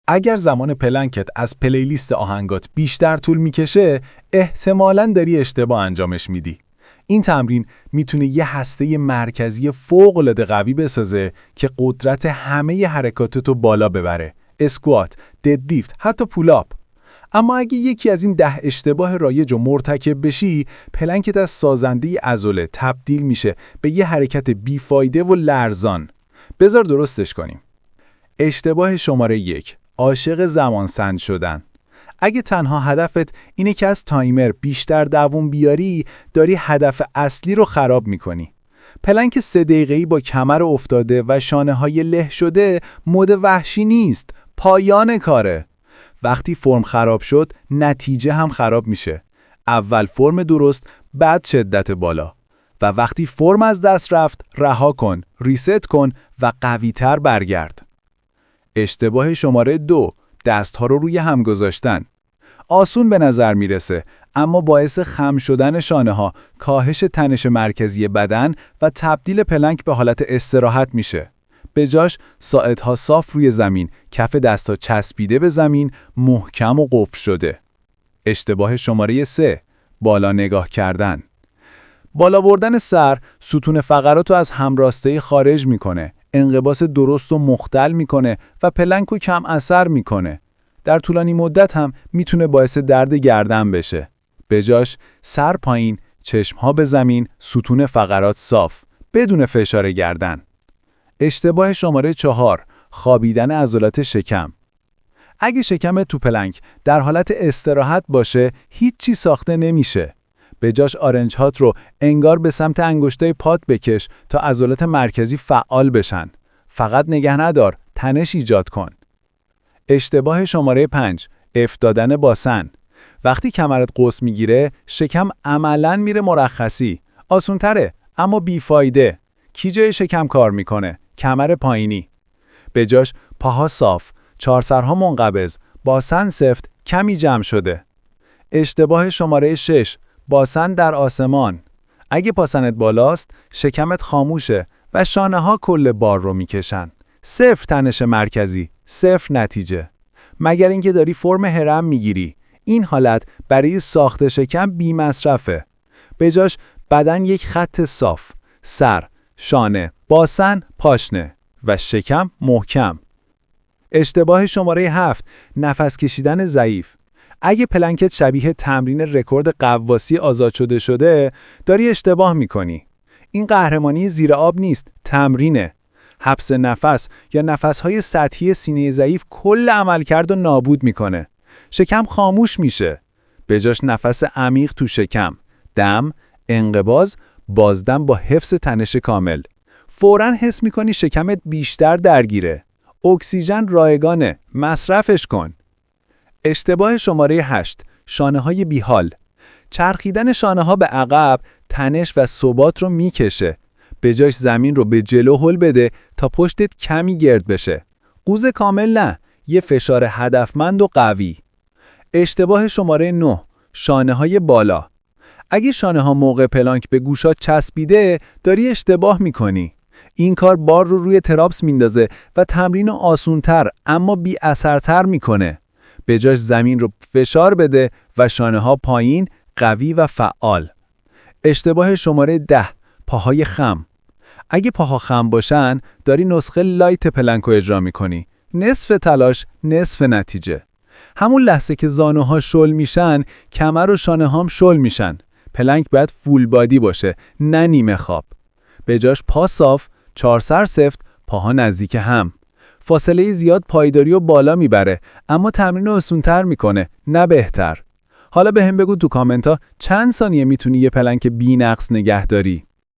اگر زمان پلنکت از پلیلیست آهنگات بیشتر طول میکشه، احتمالاً داری اشتباه انجامش میدی. این تمرین میتونه یه هسته مرکزی فوق‌العاده قوی بسازه که قدرت همه حرکاتتو بالا ببره. اسکوات، ددلیفت، حتی پولاپ. اما اگه یکی از این 10 اشتباه رایج رو مرتکب بشی، پلنکت از سازنده عضله تبدیل میشه به یه حرکت بیفایده و لرزان. بذار درستش کنیم. اشتباه شماره 1، عاشق زمانسنج شدن. اگه تنها هدفت اینه که از تایمر بیشتر دووم بیاری، داری هدف اصلی رو خراب میکنی. پلنک 3 دقیقه‌ای با کمر افتاده و شانه‌های له شده مد وحشی نیست، پایان کاره. وقتی فرم خراب شد، نتیجه هم خراب میشه. اول فرم درست، بعد شدت بالا. و وقتی فرم از دست رفت، رها کن، ریست کن و قوی‌تر برگرد. اشتباه شماره 2، دست‌ها رو روی هم گذاشتن. آسون به نظر میرسه، اما باعث خم شدن شانه‌ها، کاهش تنش مرکزی بدن و تبدیل پلنک به حالت استراحت میشه. به جاش ساعدها صاف روی زمین، کف دست‌ها چسبیده به زمین، محکم و قفل شده. اشتباه شماره 3، بالا نگاه کردن. بالا بردن سر، ستون فقرات رو از همراستایی خارج میکنه، انقباض درست و مختل میکنه و پلنک رو کم اثر میکنه. در طولانی مدت هم میتونه باعث درد گردن بشه. به جاش سر پایین، چشمها به زمین، ستون فقرات صاف، بدون فشار گردن. اشتباه شماره 4، خوابیدن عضلات شکم. اگه شکم تو پلنک در حالت استراحت باشه، هیچی ساخته نمیشه. به جاش آرنج هات رو انگار به سمت انگشتای پات بکش تا عضلات مرکزی فعال بشن. فقط نگه ندار، تنش ایجاد کن. اشتباه شماره 5، افتادن باسن. وقتی کمرت قوس میگیره، شکم عملاً میره مرخصی. آسونتره، اما بیفایده. کی جای شکم کار میکنه؟ کمر پایینی. به جاش پاها صاف، چهارسرها منقبض، باسن سفت، کمی جمع شده. اشتباه شماره 6، باسن در آسمان. اگه پاسنت بالاست، شکمت خاموشه و شانه ها کل بار رو میکشن. 0 تنش مرکزی، 0 نتیجه. مگر اینکه داری فرم هرم میگیری. این حالت برای ساخت شکم بی مصرفه. به جاش بدن یک خط صاف، سر، شانه، باسن، پاشنه و شکم محکم. اشتباه شماره 7، نفس کشیدن ضعیف. اگه پلنکت شبیه تمرین رکورد غواصی آزاد شده، داری اشتباه میکنی. این قهرمانی زیر آب نیست، تمرینه. حبس نفس یا نفسهای سطحی سینه ضعیف کل عملکرد رو نابود میکنه. شکم خاموش میشه. به جاش نفس عمیق تو شکم، دم، انقباض، بازدم با حفظ تنش کامل. فوراً حس میکنی شکمت بیشتر درگیره. اکسیژن رایگانه، مصرفش کن. اشتباه شماره 8، شانه‌های بیحال. چرخیدن شانه‌ها به عقب تنش و ثبات رو میکشه. به جاش زمین رو به جلو هل بده تا پشتت کمی گرد بشه. قوز کامل نه، یه فشار هدفمند و قوی. اشتباه شماره 9، شانه‌های بالا. اگه شانه‌ها موقع پلانک به گوشات چسبیده، داری اشتباه میکنی. این کار بار رو روی تراپس میندازه و تمرین آسونتر اما بی اثرتر میکنه. به جاش زمین رو فشار بده و شانه‌ها پایین، قوی و فعال. اشتباه شماره 10، پاهای خم. اگه پاها خم باشن، داری نسخه لایت پلنکو اجرا میکنی. نصف تلاش، نصف نتیجه. همون لحظه که زانوها شل میشن، کمر و شانه هم شل میشن. پلنک باید فول بادی باشه، نه نیمه خواب. به جاش پا صاف، 4 سر سفت، پاها نزدیک هم. فاصله زیاد پایداری و بالا میبره، اما تمرین رو آسون‌تر میکنه، نه بهتر. حالا به هم بگو تو کامنت ها چند ثانیه میتونی یه پلنک بی نقص نگه داری؟